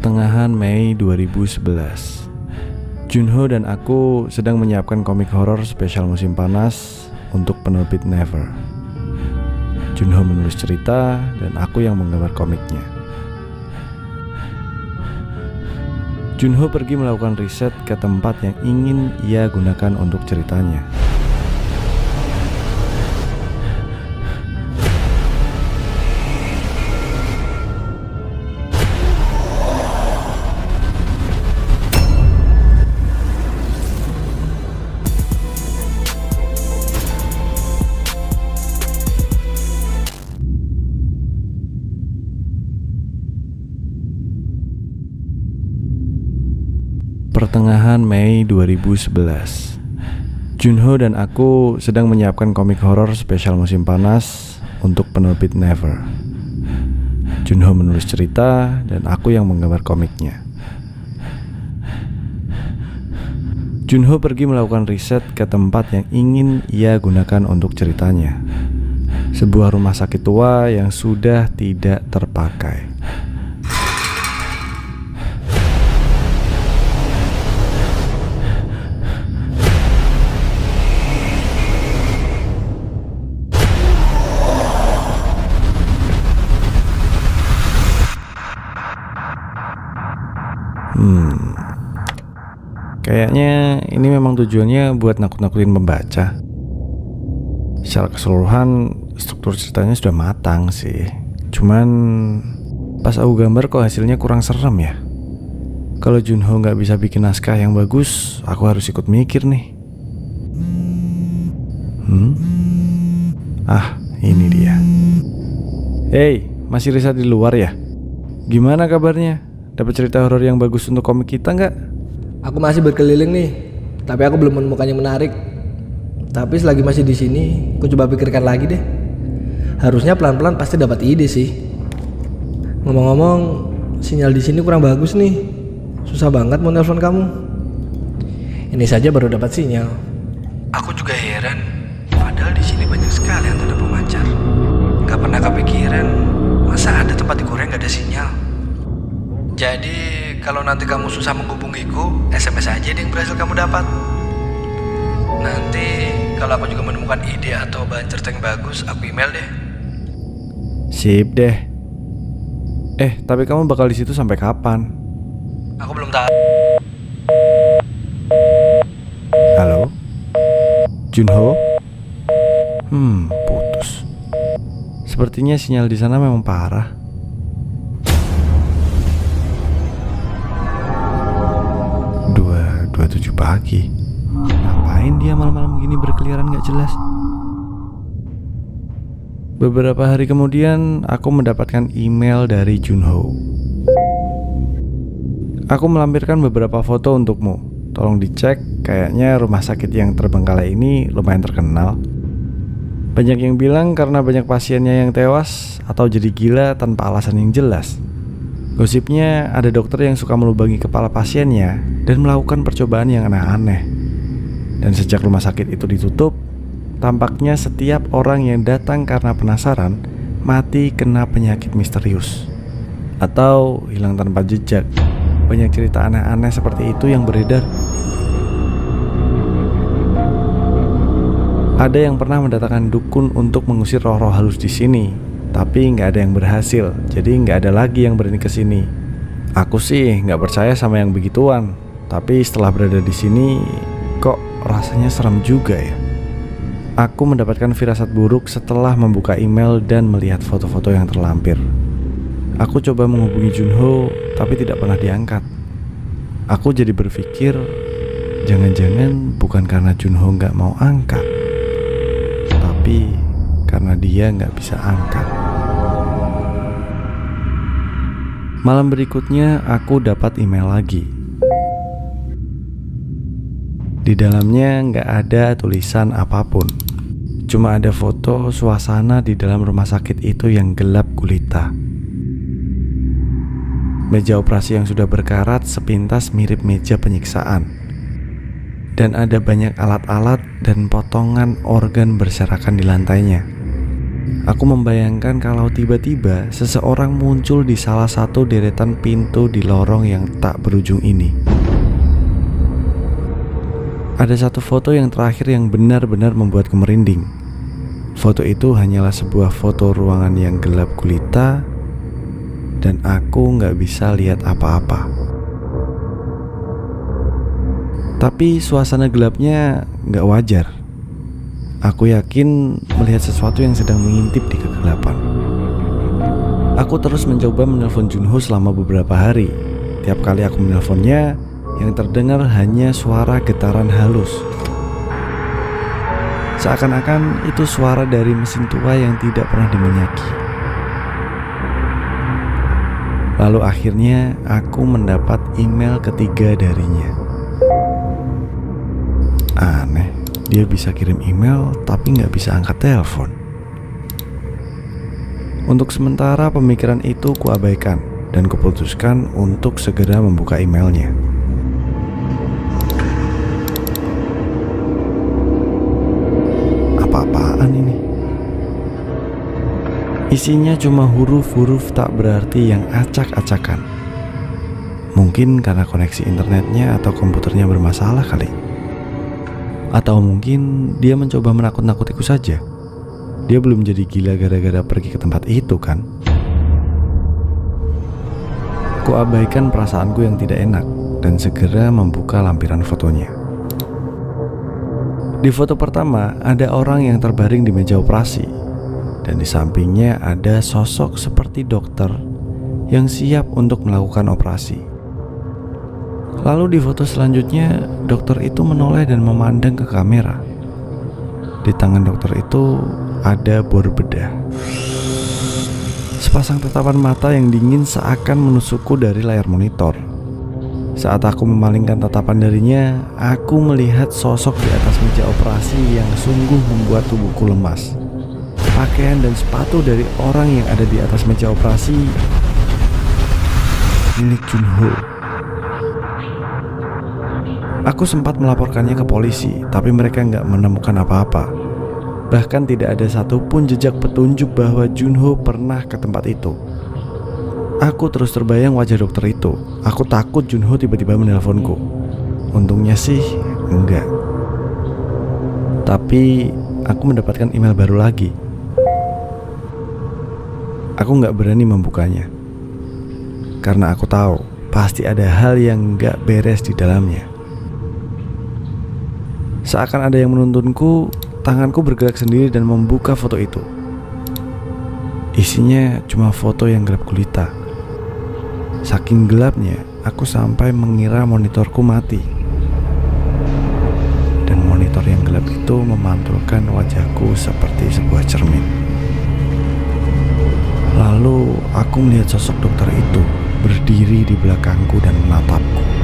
Pertengahan Mei 2011, Junho dan aku sedang menyiapkan komik horor spesial musim panas untuk penerbit Never. Junho menulis cerita dan aku yang menggambar komiknya. Junho pergi melakukan riset ke tempat yang ingin ia gunakan untuk ceritanya. Pertengahan Mei 2011, Junho dan aku sedang menyiapkan komik horor spesial musim panas untuk penerbit Never. Junho menulis cerita dan aku yang menggambar komiknya. Junho pergi melakukan riset ke tempat yang ingin ia gunakan untuk ceritanya. Sebuah rumah sakit tua yang sudah tidak terpakai. Kayaknya ini memang tujuannya buat nakut-nakutin pembaca. Secara keseluruhan struktur ceritanya sudah matang sih. Cuman pas aku gambar kok hasilnya kurang serem ya. Kalau Junho gak bisa bikin naskah yang bagus, aku harus ikut mikir nih. Ini dia. Hey, masih riset di luar ya? Gimana kabarnya? Dapat cerita horor yang bagus untuk komik kita nggak? Aku masih berkeliling nih, tapi aku belum menemukan yang menarik. Tapi selagi masih di sini, aku coba pikirkan lagi deh. Harusnya pelan-pelan pasti dapat ide sih. Ngomong-ngomong, sinyal di sini kurang bagus nih. Susah banget mau nelpon kamu. Ini saja baru dapat sinyal. Aku juga heran, padahal di sini banyak sekali yang tanda pemancar. Gak pernah kepikiran, masa ada tempat di Korea gak ada sinyal. Jadi kalau nanti kamu susah menghubungiku, SMS aja yang berhasil kamu dapat. Nanti kalau aku juga menemukan ide atau bahan cerita yang bagus, aku email deh. Sip deh. Tapi kamu bakal di situ sampai kapan? Aku belum tahu. Halo? Junho? Putus. Sepertinya sinyal di sana memang parah. 2:27 pagi. Ngapain dia malam-malam gini berkeliaran gak jelas? Beberapa hari kemudian aku mendapatkan email dari Junho. Aku melampirkan beberapa foto untukmu. Tolong dicek, kayaknya rumah sakit yang terbengkalai ini lumayan terkenal. Banyak yang bilang karena banyak pasiennya yang tewas atau jadi gila tanpa alasan yang jelas. Gosipnya ada dokter yang suka melubangi kepala pasiennya dan melakukan percobaan yang aneh-aneh. Dan sejak rumah sakit itu ditutup, tampaknya setiap orang yang datang karena penasaran mati kena penyakit misterius atau hilang tanpa jejak. Banyak cerita aneh-aneh seperti itu yang beredar. Ada yang pernah mendatangkan dukun untuk mengusir roh-roh halus di sini, tapi nggak ada yang berhasil. Jadi nggak ada lagi yang berani kesini. Aku sih nggak percaya sama yang begituan, tapi setelah berada di sini, kok rasanya serem juga ya. Aku mendapatkan firasat buruk setelah membuka email dan melihat foto-foto yang terlampir. Aku coba menghubungi Junho, tapi tidak pernah diangkat. Aku jadi berpikir, jangan-jangan bukan karena Junho nggak mau angkat, tapi karena dia nggak bisa angkat. Malam berikutnya aku dapat email lagi. Di dalamnya nggak ada tulisan apapun. Cuma ada foto suasana di dalam rumah sakit itu yang gelap gulita. Meja operasi yang sudah berkarat sepintas mirip meja penyiksaan. Dan ada banyak alat-alat dan potongan organ berserakan di lantainya. Aku membayangkan kalau tiba-tiba seseorang muncul di salah satu deretan pintu di lorong yang tak berujung ini. Ada satu foto yang terakhir yang benar-benar membuatku merinding. Foto itu hanyalah sebuah foto ruangan yang gelap gulita dan aku nggak bisa lihat apa-apa. Tapi suasana gelapnya nggak wajar. Aku yakin melihat sesuatu yang sedang mengintip di kegelapan. Aku terus mencoba menelpon Junho selama beberapa hari. Tiap kali aku menelponnya, yang terdengar hanya suara getaran halus. Seakan-akan itu suara dari mesin tua yang tidak pernah diminyaki. Lalu akhirnya aku mendapat email ketiga darinya. Aneh, dia bisa kirim email tapi nggak bisa angkat telepon. Untuk sementara pemikiran itu kuabaikan dan kuputuskan untuk segera membuka emailnya. Apa-apaan ini? Isinya cuma huruf-huruf tak berarti yang acak-acakan. Mungkin karena koneksi internetnya atau komputernya bermasalah kali. Atau mungkin dia mencoba menakut-nakutiku saja. Dia belum jadi gila gara-gara pergi ke tempat itu kan? Kuabaikan perasaanku yang tidak enak dan segera membuka lampiran fotonya. Di foto pertama ada orang yang terbaring di meja operasi dan di sampingnya ada sosok seperti dokter yang siap untuk melakukan operasi. Lalu di foto selanjutnya dokter itu menoleh dan memandang ke kamera. Di tangan dokter itu ada bor bedah. Sepasang tatapan mata yang dingin seakan menusukku dari layar monitor. Saat aku memalingkan tatapan darinya, aku melihat sosok di atas meja operasi yang sungguh membuat tubuhku lemas. Pakaian dan sepatu dari orang yang ada di atas meja operasi milik Junho. Aku sempat melaporkannya ke polisi, tapi mereka nggak menemukan apa-apa. Bahkan tidak ada satupun jejak petunjuk bahwa Junho pernah ke tempat itu. Aku terus terbayang wajah dokter itu. Aku takut Junho tiba-tiba menelponku. Untungnya sih enggak. Tapi aku mendapatkan email baru lagi. Aku nggak berani membukanya karena aku tahu pasti ada hal yang nggak beres di dalamnya. Seakan ada yang menuntunku, tanganku bergerak sendiri dan membuka foto itu. Isinya cuma foto yang gelap gulita. Saking gelapnya, aku sampai mengira monitorku mati. Dan monitor yang gelap itu memantulkan wajahku seperti sebuah cermin. Lalu aku melihat sosok dokter itu berdiri di belakangku dan menatapku.